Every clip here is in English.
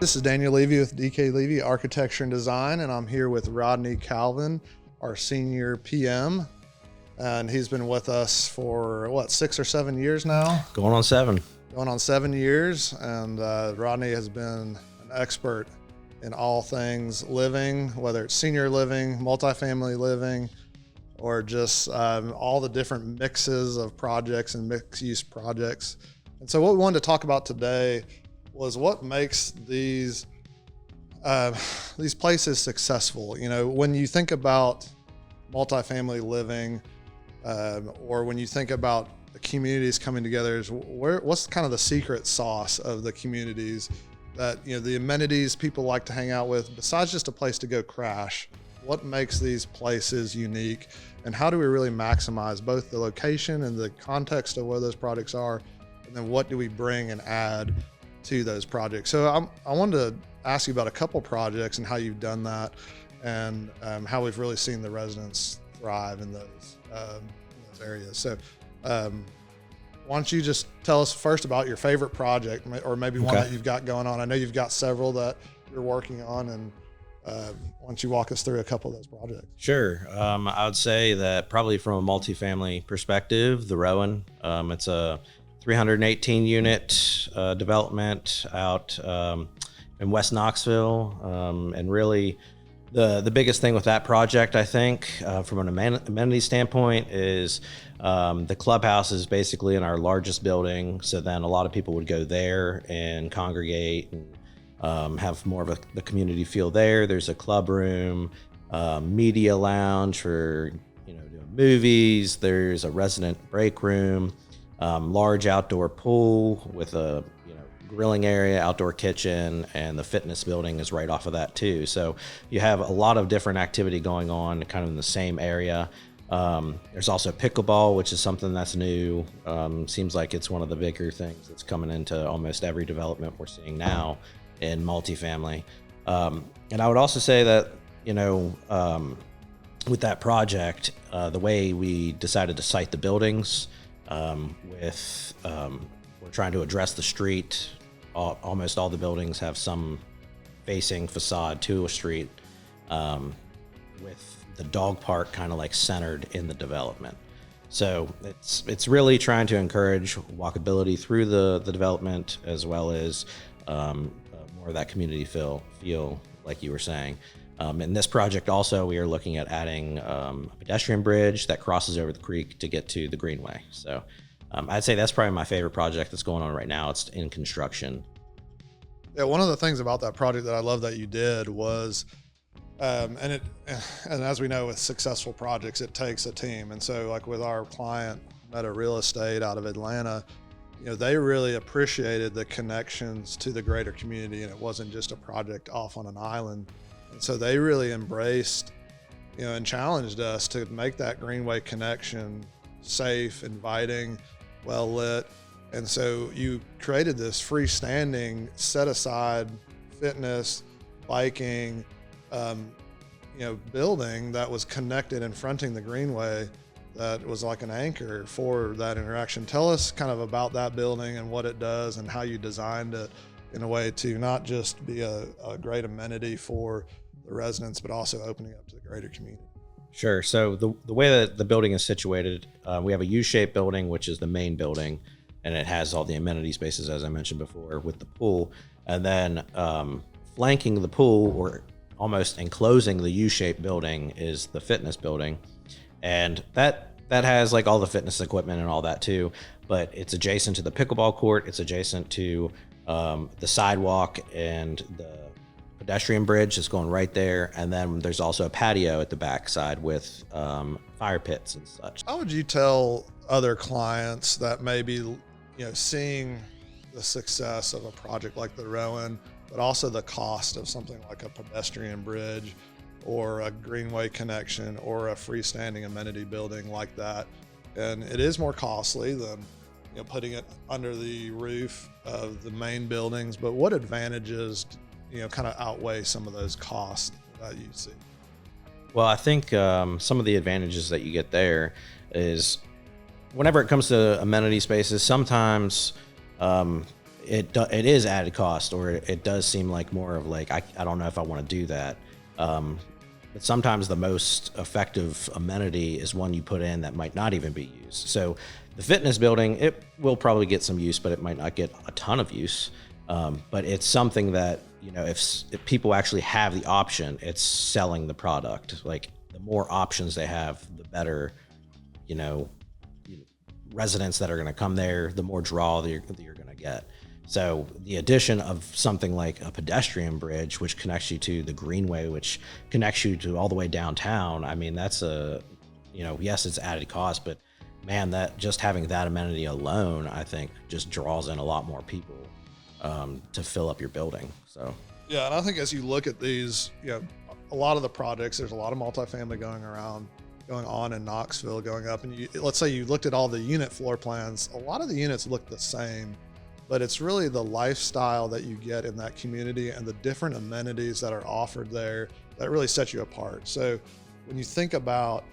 This is Daniel Levy with DKLEVY Architecture and Design, and I'm here with Rodney Calvin, our senior PM, and he's been with us for, 6 or 7 years now? Going on 7. Going on 7 years, and Rodney has been an expert in all things living, whether it's senior living, multifamily living, or just all the different mixes of projects and mixed-use projects. And so what we wanted to talk about today was what makes these places successful. You know, when you think about multifamily living, or when you think about the communities coming together, what's kind of the secret sauce of the communities that, you know, the amenities people like to hang out with, besides just a place to go crash? What makes these places unique, and how do we really maximize both the location and the context of where those projects are, and then what do we bring and add to those projects? So I wanted to ask you about a couple projects and how you've done that, and how we've really seen the residents thrive in those areas. So why don't you just tell us first about your favorite project, or maybe one that you've got going on? I know you've got several that you're working on, and why don't you walk us through a couple of those projects? Sure. I would say that probably from a multifamily perspective, the Rowan, it's a 318 unit development out in West Knoxville, and really the biggest thing with that project, I think, from an amenity standpoint, is the clubhouse is basically in our largest building, so then a lot of people would go there and congregate and have more of the community feel there. There's a club room, media lounge for doing movies. There's a resident break room. Large outdoor pool with a grilling area, outdoor kitchen, and the fitness building is right off of that too. So you have a lot of different activity going on kind of in the same area. There's also pickleball, which is something that's new. Seems like it's one of the bigger things that's coming into almost every development we're seeing now in multifamily. And I would also say that, with that project, the way we decided to site the buildings, we're trying to address the street. Almost all the buildings have some facing facade to a street, with the dog park kind of like centered in the development. So it's really trying to encourage walkability through the development, as well as more of that community feel like you were saying. In this project also, we are looking at adding a pedestrian bridge that crosses over the creek to get to the greenway. So I'd say that's probably my favorite project that's going on right now. It's in construction. Yeah, one of the things about that project that I love that you did was, and as we know with successful projects, it takes a team. And so like with our client, Meta Real Estate out of Atlanta, they really appreciated the connections to the greater community, and it wasn't just a project off on an island. And so they really embraced, and challenged us to make that greenway connection safe, inviting, well lit. And so you created this freestanding, set aside fitness, biking, building that was connected and fronting the greenway, that was like an anchor for that interaction. Tell us kind of about that building and what it does, and how you designed it in a way to not just be a great amenity for the residents, but also opening up to the greater community. Sure. So the way that the building is situated, we have a U-shaped building, which is the main building, and it has all the amenity spaces, as I mentioned before, with the pool. And then flanking the pool, or almost enclosing the U-shaped building, is the fitness building. And that has like all the fitness equipment and all that too, but it's adjacent to the pickleball court. It's adjacent to the sidewalk and the pedestrian bridge is going right there. And then there's also a patio at the backside with fire pits and such. How would you tell other clients that maybe, seeing the success of a project like the Rowan, but also the cost of something like a pedestrian bridge or a greenway connection or a freestanding amenity building like that, and it is more costly than putting it under the roof of the main buildings, but what advantages kind of outweigh some of those costs that you see? Well, I think some of the advantages that you get there is, whenever it comes to amenity spaces, sometimes it is added cost, or it does seem like more of like, I don't know if I want to do that. But sometimes the most effective amenity is one you put in that might not even be used. So the fitness building, it will probably get some use, but it might not get a ton of use. But it's something that, if people actually have the option, it's selling the product. Like, the more options they have, the better, residents that are going to come there, the more draw that you're going to get. So the addition of something like a pedestrian bridge, which connects you to the greenway, which connects you to all the way downtown, I mean, that's yes, it's added cost, but man, that just having that amenity alone, I think, just draws in a lot more people to fill up your building. So yeah, and I think as you look at these, a lot of the projects, there's a lot of multifamily going on in Knoxville, going up, and let's say you looked at all the unit floor plans, a lot of the units look the same, but it's really the lifestyle that you get in that community and the different amenities that are offered there that really set you apart. So when you think about,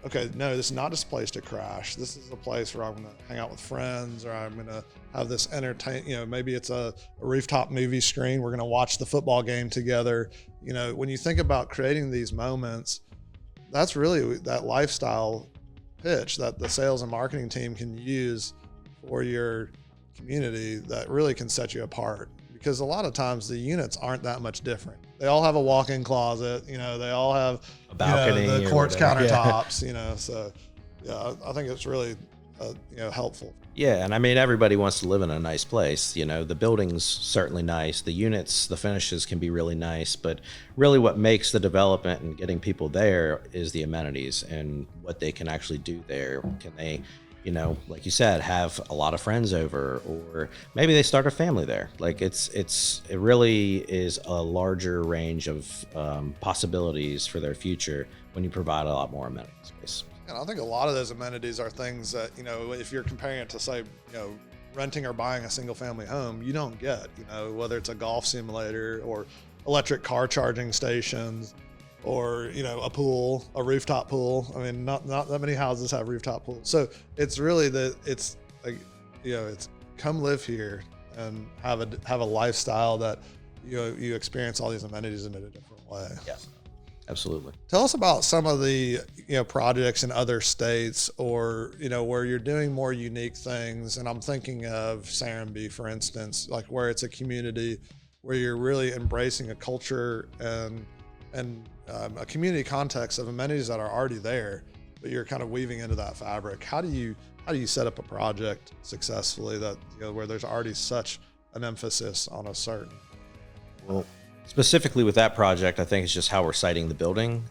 okay, no, this is not just a place to crash. This is a place where I'm going to hang out with friends, or I'm going to have this maybe it's a rooftop movie screen. We're going to watch the football game together. When you think about creating these moments, that's really that lifestyle pitch that the sales and marketing team can use for your community that really can set you apart, because a lot of times the units aren't that much different. They all have a walk-in closet, they all have a balcony, the quartz countertops, Yeah. So yeah, I think it's really helpful. Yeah, and I mean, everybody wants to live in a nice place. The building's certainly nice. The units, the finishes can be really nice, but really what makes the development and getting people there is the amenities and what they can actually do there. Can they, like you said, have a lot of friends over, or maybe they start a family there. Like, it really is a larger range of possibilities for their future when you provide a lot more amenity space. And I think a lot of those amenities are things that, if you're comparing it to, say, renting or buying a single family home, you don't get, whether it's a golf simulator or electric car charging stations, or, a pool, a rooftop pool. I mean, not that many houses have rooftop pools. So it's really it's come live here and have a lifestyle that, you experience all these amenities in a different way. Yes. Absolutely. Tell us about some of the projects in other states, or where you're doing more unique things. And I'm thinking of Serenbe, for instance, like where it's a community where you're really embracing a culture and a community context of amenities that are already there, but you're kind of weaving into that fabric. How do you set up a project successfully that where there's already such an emphasis on a certain? Well, specifically with that project, I think it's just how we're siting the building.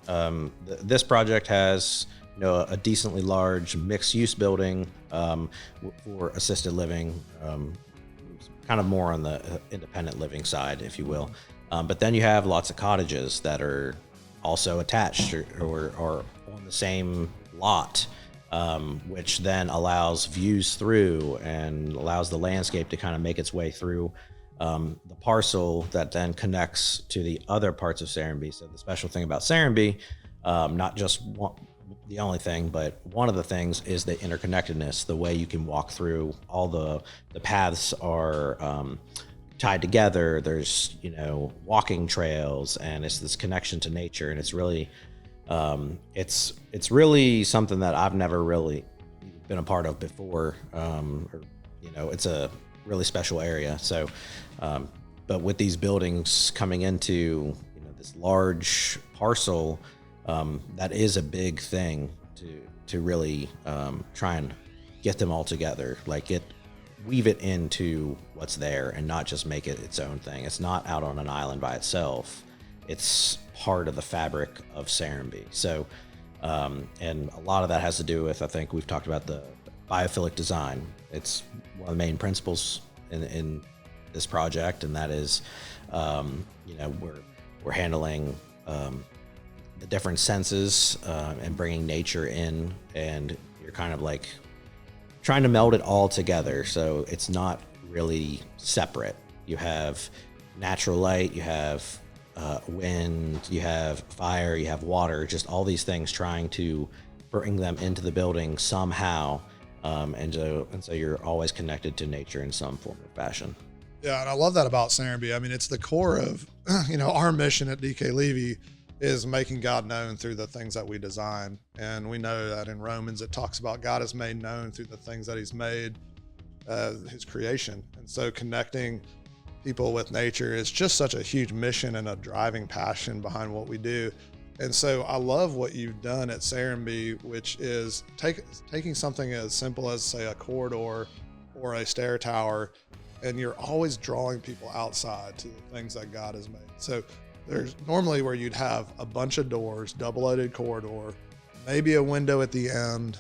This project has, a decently large mixed-use building for assisted living, kind of more on the independent living side, if you will. But then you have lots of cottages that are also attached or on the same lot, which then allows views through and allows the landscape to kind of make its way through the parcel that then connects to the other parts of Serenbe. So the special thing about Serenbe, not just the only thing, but one of the things is the interconnectedness, the way you can walk through. All the paths are tied together. There's, walking trails, and it's this connection to nature. And it's really, it's really something that I've never really been a part of before. It's a really special area. So, but with these buildings coming into, this large parcel, that is a big thing to really try and get them all together, weave it into what's there and not just make it its own thing. It's not out on an island by itself. It's part of the fabric of Serenbe. So, and a lot of that has to do with, I think we've talked about the biophilic design. It's one of the main principles in this project, and that is, we're handling the different senses and bringing nature in, and you're kind of like trying to meld it all together, so it's not really separate. You have natural light, you have wind, you have fire, you have water, just all these things, trying to bring them into the building somehow, And so you're always connected to nature in some form or fashion. Yeah, and I love that about Serenbe. I mean, it's the core of, our mission at DKLEVY is making God known through the things that we design. And we know that in Romans, it talks about God is made known through the things that he's made, his creation. And so connecting people with nature is just such a huge mission and a driving passion behind what we do. And so I love what you've done at Serenbe, which is taking something as simple as, say, a corridor or a stair tower, and you're always drawing people outside to the things that God has made. So there's normally where you'd have a bunch of doors, double-loaded corridor, maybe a window at the end.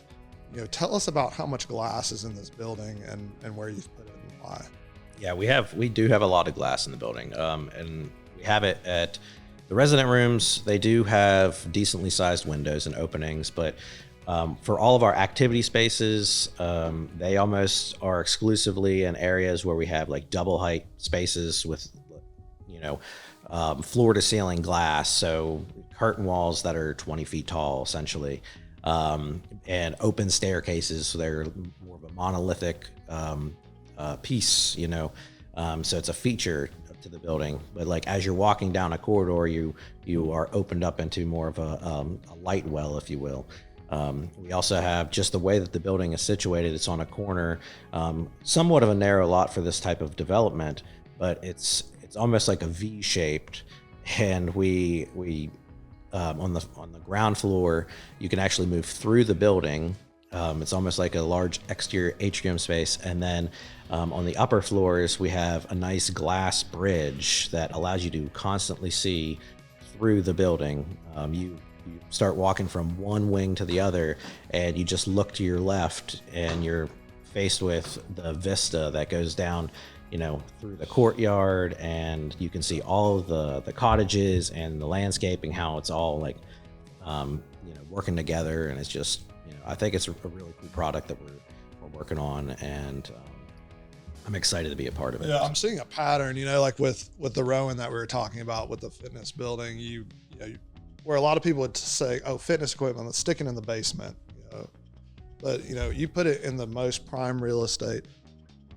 Tell us about how much glass is in this building and where you've put it and why. Yeah, we do have a lot of glass in the building, and we have it at the resident rooms. They do have decently sized windows and openings, but for all of our activity spaces, they almost are exclusively in areas where we have like double height spaces with, floor to ceiling glass. So curtain walls that are 20 feet tall, essentially, and open staircases. So they're more of a monolithic piece, so it's a feature to the building. But like as you're walking down a corridor, you are opened up into more of a light well, if you will. We also have just the way that the building is situated. It's on a corner, somewhat of a narrow lot for this type of development, but it's almost like a V shaped. And we on the ground floor, you can actually move through the building. It's almost like a large exterior atrium space. And then on the upper floors, we have a nice glass bridge that allows you to constantly see through the building. You start walking from one wing to the other, and you just look to your left, and you're faced with the vista that goes down, through the courtyard, and you can see all of the cottages and the landscaping, how it's all like, working together. And it's just, I think it's a really cool product that we're working on, and I'm excited to be a part of it. Yeah, I'm seeing a pattern, like with the Rowan that we were talking about with the fitness building, where a lot of people would say, oh, fitness equipment, let's stick it in the basement, but you put it in the most prime real estate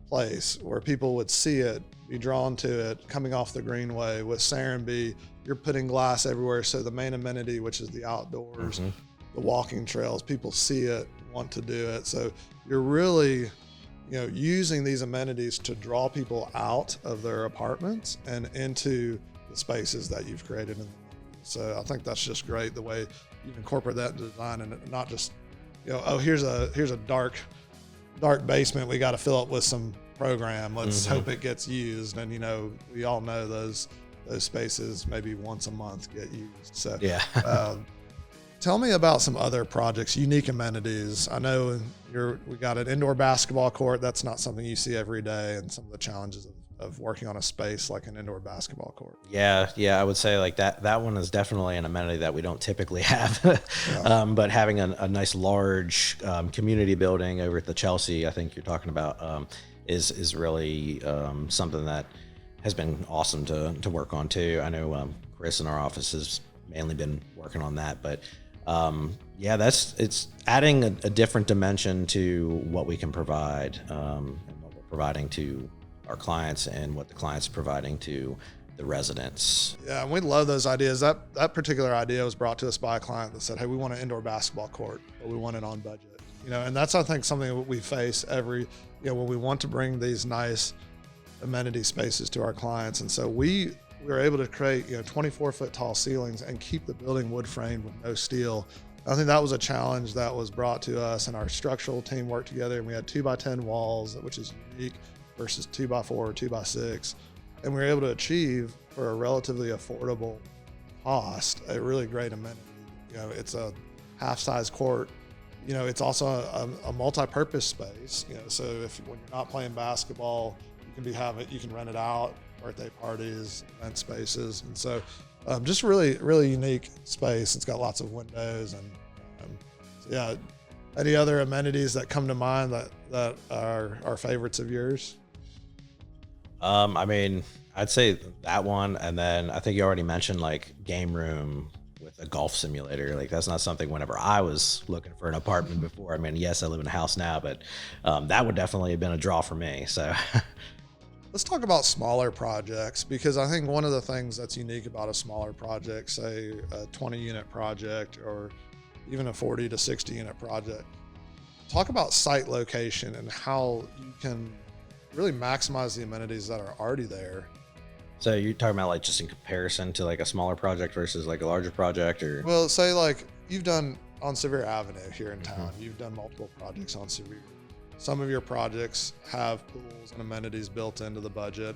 place where people would see it, be drawn to it, coming off the greenway. With Serenbe, you're putting glass everywhere. So the main amenity, which is the outdoors, the walking trails, people see it, want to do it. So you're really, using these amenities to draw people out of their apartments and into the spaces that you've created in them. So I think that's just great, the way you incorporate that into design, and not just, oh, here's a dark basement, we got to fill it with some program, let's hope it gets used. And we all know those spaces maybe once a month get used. So yeah. Tell me about some other projects, unique amenities. I know we got an indoor basketball court. That's not something you see every day, and some of the challenges of working on a space like an indoor basketball court. Yeah, I would say like that one is definitely an amenity that we don't typically have. Yeah. But having a nice large community building over at the Chelsea, I think you're talking about, is really something that has been awesome to work on too. I know Chris in our office has mainly been working on that, but it's adding a different dimension to what we can provide, and what we're providing to our clients and what the clients are providing to the residents. Yeah, and we love those ideas. That particular idea was brought to us by a client that said, hey, we want an indoor basketball court, but we want it on budget. And that's, I think, something that we face when we want to bring these nice amenity spaces to our clients. And so we were able to create 24-foot tall ceilings and keep the building wood framed with no steel. I think that was a challenge that was brought to us, and our structural team worked together, and we had 2x10 walls, which is unique, versus 2x4 or 2x6. And we were able to achieve, for a relatively affordable cost, a really great amenity. It's a half-size court. It's also a multi-purpose space. So when you're not playing basketball, you can rent it out, birthday parties, event spaces. And so just really, really unique space. It's got lots of windows, and any other amenities that come to mind that are favorites of yours? I mean, I'd say that one, and then I think you already mentioned like game room with a golf simulator. Like that's not something whenever I was looking for an apartment before. I mean, yes, I live in a house now, but that would definitely have been a draw for me. So let's talk about smaller projects, because I think one of the things that's unique about a smaller project, say a 20 unit project or even a 40 to 60 unit project, talk about site location and how you can really maximize the amenities that are already there. So you're talking about like just in comparison to like a smaller project versus like a larger project, or? Well, say like you've done on Sevier Avenue here in town, you've done multiple projects on Sevier. Some of your projects have pools and amenities built into the budget,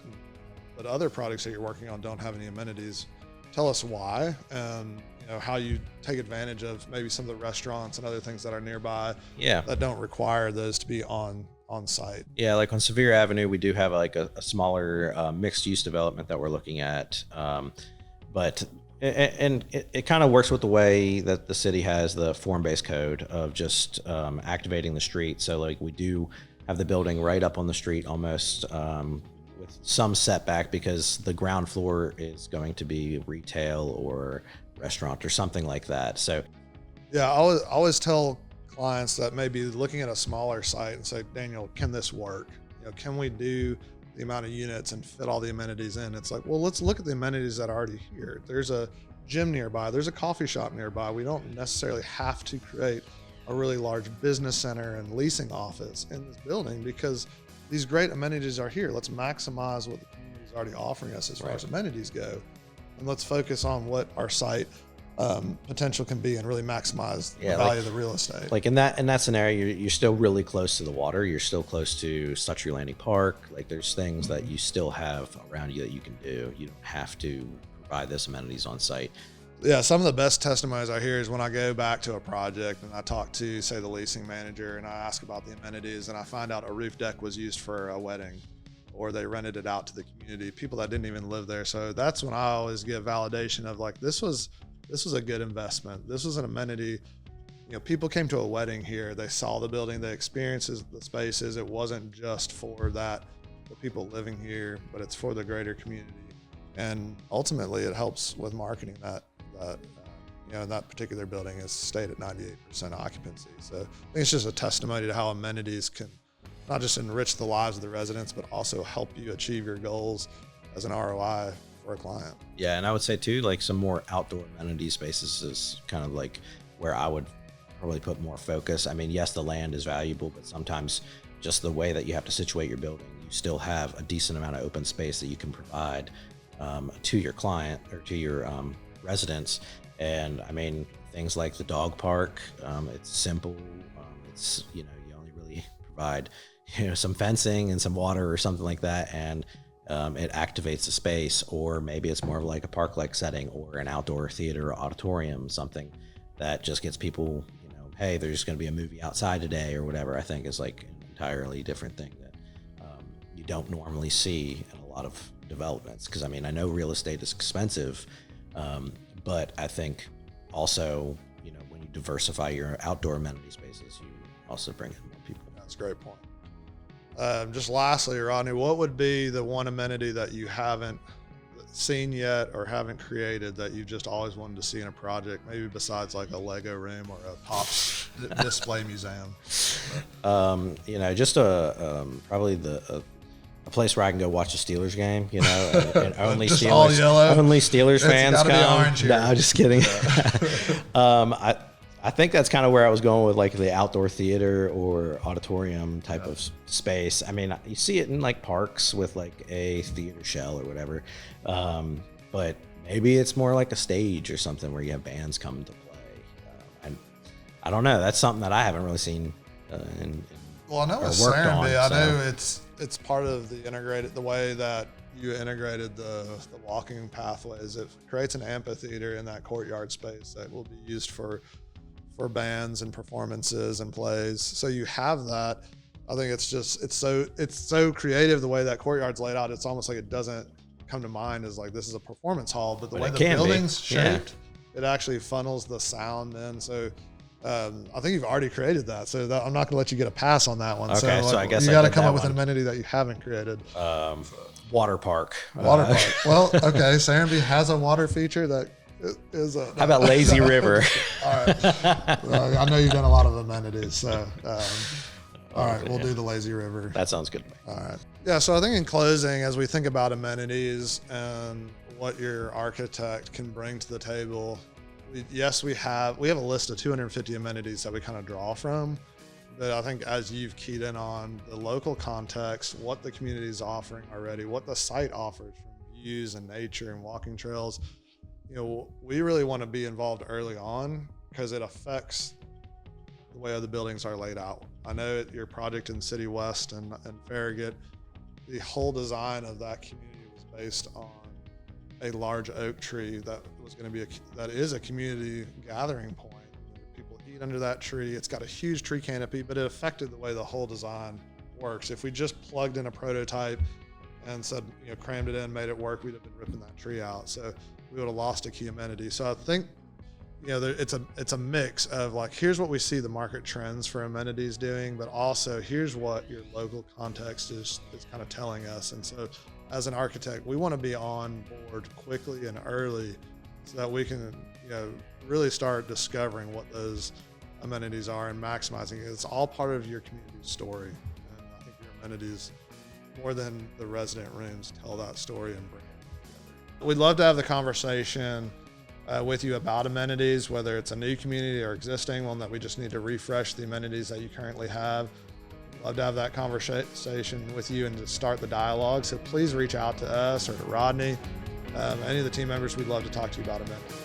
but other projects that you're working on don't have any amenities. Tell us why, and how you take advantage of maybe some of the restaurants and other things that are nearby that don't require those to be on site. Yeah, like on Sevier Avenue, we do have like a smaller mixed use development that we're looking at. But it kind of works with the way that the city has the form-based code of just activating the street. So like we do have the building right up on the street almost, with some setback because the ground floor is going to be retail or restaurant or something like that. So yeah, I always tell clients that may be looking at a smaller site and say, Daniel, can this work? Can we do the amount of units and fit all the amenities in? It's like, well, let's look at the amenities that are already here. There's a gym nearby. There's a coffee shop nearby. We don't necessarily have to create a really large business center and leasing office in this building because these great amenities are here. Let's maximize what the community is already offering us as far as amenities go. And let's focus on what our site potential can be and really maximize the value of the real estate. Like in that scenario, you're still really close to the water. You're still close to Stutchery Landing Park. Like there's things that you still have around you that you can do. You don't have to provide this amenities on site. Yeah, some of the best testimonies I hear is when I go back to a project and I talk to, say, the leasing manager and I ask about the amenities and I find out a roof deck was used for a wedding or they rented it out to the community, people that didn't even live there. So that's when I always give validation of like, this was a good investment. This was an amenity. People came to a wedding here. They saw the building, they experienced the spaces. It wasn't just for the people living here, but it's for the greater community. And ultimately it helps with marketing that that particular building is stayed at 98% occupancy. So I think it's just a testimony to how amenities can not just enrich the lives of the residents, but also help you achieve your goals as an ROI for a client. Yeah, and I would say too, like some more outdoor amenity spaces is kind of like where I would probably put more focus. I mean, yes, the land is valuable, but sometimes just the way that you have to situate your building, you still have a decent amount of open space that you can provide to your client or to your residents. And I mean, things like the dog park, it's simple. It's, you only really provide, some fencing and some water or something like that. And it activates the space, or maybe it's more of like a park-like setting or an outdoor theater or auditorium, something that just gets people, hey, there's going to be a movie outside today or whatever. I think is like an entirely different thing that you don't normally see in a lot of developments. Because I mean, I know real estate is expensive, but I think also, when you diversify your outdoor amenity spaces, you also bring in more people. That's a great point. Just lastly, Rodney, what would be the one amenity that you haven't seen yet or haven't created that you've just always wanted to see in a project, maybe besides like a Lego room or a Pops display museum? Just probably a place where I can go watch a Steelers game, and only just Steelers, all yellow. only Steelers fans come. Be orange here. No, just kidding. I think that's kind of where I was going with like the outdoor theater or auditorium type of space. I mean, you see it in like parks with like a theater shell or whatever. But maybe it's more like a stage or something where you have bands come to play. I don't know. That's something that I haven't really seen Well, I know with Serenbe, I know it's part of the way that you integrated the walking pathways. It creates an amphitheater in that courtyard space that will be used for bands and performances and plays. So you have that. I think it's so creative the way that courtyard's laid out. It's almost like it doesn't come to mind as like this is a performance hall, but the way the building's shaped, it actually funnels the sound in. So I think you've already created that. So I'm not gonna let you get a pass on that one. Okay, so I guess you got to come up with an amenity that you haven't created. Water park. Water park. Well, okay. Serenbe has a water feature that is a. How about lazy river? All right. I know you've done a lot of amenities, so all right, we'll do the lazy river. That sounds good. All right. Yeah. So I think in closing, as we think about amenities and what your architect can bring to the table, we have a list of 250 amenities that we kind of draw from. But I think as you've keyed in on the local context, what the community is offering already, what the site offers from views and nature and walking trails, we really want to be involved early on because it affects the way other buildings are laid out. I know at your project in City West and Farragut, the whole design of that community was based on a large oak tree that was going to be that is a community gathering point. People eat under that tree. It's got a huge tree canopy, but it affected the way the whole design works. If we just plugged in a prototype and said, crammed it in, made it work, we'd have been ripping that tree out. So we would have lost a key amenity. So I think, it's a mix of like, here's what we see the market trends for amenities doing, but also here's what your local context is kind of telling us. And so as an architect, we want to be on board quickly and early so that we can, really start discovering what those amenities are and maximizing it. It's all part of your community story. And I think your amenities, more than the resident rooms, tell that story and bring it together. We'd love to have the conversation with you about amenities, whether it's a new community or existing one that we just need to refresh the amenities that you currently have. Love to have that conversation with you and to start the dialogue. So please reach out to us or to Rodney, any of the team members. We'd love to talk to you about amenities.